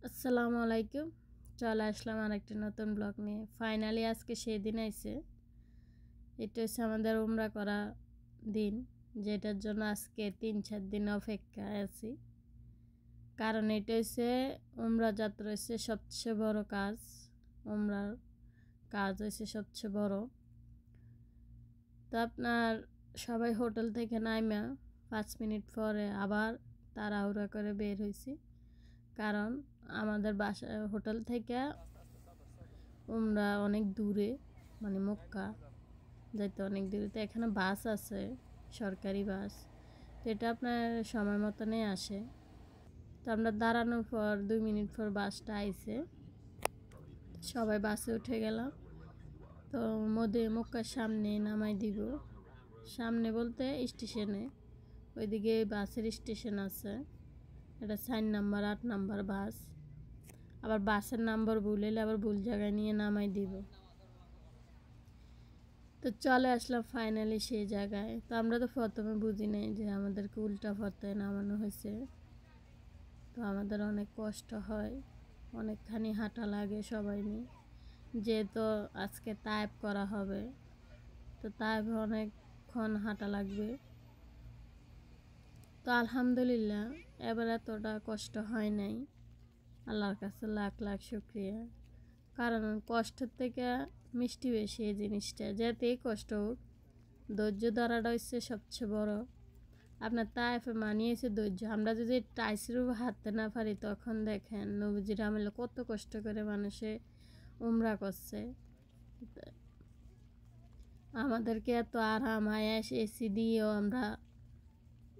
আসসালামু আলাইকুম। চলে আসলাম আরেকটা নতুন ব্লগ নিয়ে। ফাইনালি আজকে সেই দিন আইছে। এটা হচ্ছে আমাদের উমরা করা দিন, যেটার জন্য আজকে 3-4 দিন অপেক্ষায় আছি। কারণ এটা হচ্ছে উমরা যাত্রা হচ্ছে সবচেয়ে বড় কাজ। উমরার কাজ হচ্ছে সবচেয়ে বড়। তো আপনার সবাই হোটেল থেকে নাইমা 5 মিনিট পরে আবার তাড়াহুড়া করে বের হয়েছি। কারণ আমাদের বাসা হোটেল থেকে উমরা অনেক দূরে, মানে মক্কা যাইতে অনেক দূরে। তো এখানে বাস আছে, সরকারি বাস। তো এটা আপনার সময় মতনই আসে। তো আমরা দাঁড়ানোর পর 2 মিনিট পর বাসটা আইছে, সবাই বাসে উঠে গেলাম। তো মক্কার সামনে নামাই দিব। সামনে বলতে স্টেশনে, ওইদিকে বাসের স্টেশন আছে। এটা 4 নাম্বার 8 নাম্বার বাস। আবার বাসের নাম্বার ভুল হলে আবার ভুল জায়গায় নিয়ে নামাই দিব। তো চলে আসলাম ফাইনালি সেই জায়গায়। তো আমরা তো প্রথমে বুঝি নাই যে আমাদেরকে উল্টা পথে নামানো হয়েছে। তো আমাদের অনেক কষ্ট হয়, অনেকখানি হাঁটা লাগে সবাই নিয়ে, যেহেতু আজকে তায়েব করা হবে। তো তায়েবে অনেকক্ষণ হাঁটা লাগবে। তো আলহামদুলিল্লাহ এবার এতটা কষ্ট হয় নাই। আল্লাহর কাছে লাখ লাখ শুকরিয়া। কারণ কষ্টের থেকে মিষ্টি বেশি এই জিনিসটা। যেতেই কষ্ট হোক, ধৈর্য ধরাটা হচ্ছে সবচেয়ে বড়। আপনার তায়েফে মানিয়েছে ধৈর্য। আমরা যদি টাইসের উপর হাঁটতে না পারি, তখন দেখেন নবীজির আমলে কত কষ্ট করে মানুষে উমরা করছে। আমাদেরকে এত আরাম আয়াস এসি দিয়েও আমরা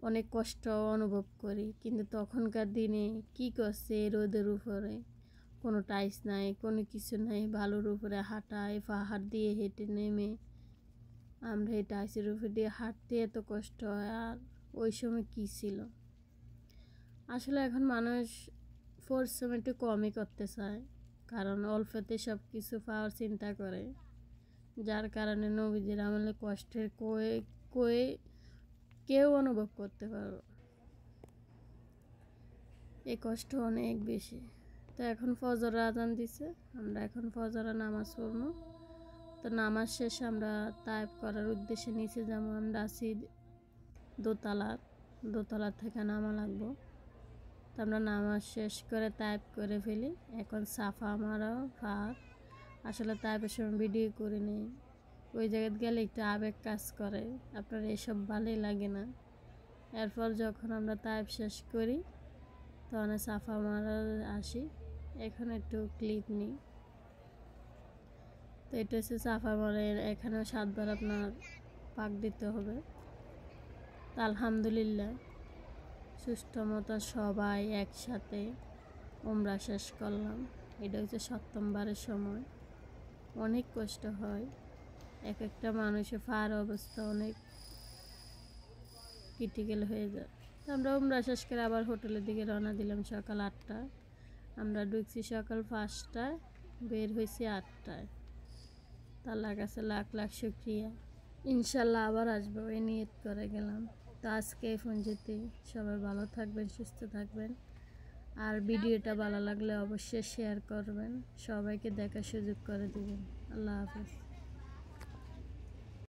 অনেক কষ্ট অনুভব করি, কিন্তু তখনকার দিনে কি করছে রোদের উপরে, কোনো টাইস নাই, কোনো কিছু নাই, বালুর উপরে হাঁটায়, পাহাড় দিয়ে হেঁটে নেমে আমরা এই টাইসের উপরে দিয়ে হাঁটতে এত কষ্ট হয়। আর ওই সময় কী ছিল, আসলে এখন মানুষ পরিশ্রম একটু কমই করতে চায়, কারণ অল্পতে সব কিছু পাওয়ার চিন্তা করে। যার কারণে নবীজির আমলে কষ্টের কয়ে কয়ে কেউ অনুভব করতে পারবে, এই কষ্ট অনেক বেশি। তো এখন ফজর আজান দিছে, আমরা এখন ফজরের নামাজ পড়ব। তো নামাজ শেষে আমরা তায়েব করার উদ্দেশ্যে নিচে যাবো। আমরা আছি দোতলা থেকে নামা লাগবো। তো আমরা নামাজ শেষ করে তায়েব করে ফেলি। এখন সাফা আমারও ফাঁক। আসলে তায়েবের সময় ভিডিও করে নিই, ওই জায়গায় গেলে একটু আবেগ কাজ করে, আপনার এসব ভালোই লাগে না। এরপর যখন আমরা তায়েব শেষ করি, তখন সাফা মারা আসি। এখন একটু ক্লিপ নিই। তো এটা হচ্ছে সাফা মারের, এখানেও 7 বার আপনার পাক দিতে হবে। তো আলহামদুলিল্লাহ সুষ্ঠু মতো সবাই একসাথে উমরা শেষ করলাম। এটা হচ্ছে 7মবারের সময়। অনেক কষ্ট হয়, এক একটা মানুষের পার অবস্থা অনেক ক্রিটিক্যাল হয়ে যায়। তো আমরা উমরা শেষ করে আবার হোটেলের দিকে রওনা দিলাম সকাল 8টায়। আমরা ঢুকছি সকাল 5টায়, বের হয়েছি 8টায়। আল্লাহর কাছে লাখ লাখ শুকরিয়া। ইনশাল্লাহ আবার আসবো, এই নিয়ত করে গেলাম। তো আজকে এই ফোন যেতে সবাই ভালো থাকবেন, সুস্থ থাকবেন। আর ভিডিওটা ভালো লাগলে অবশ্যই শেয়ার করবেন, সবাইকে দেখার সুযোগ করে দিবেন। আল্লাহ হাফেজ।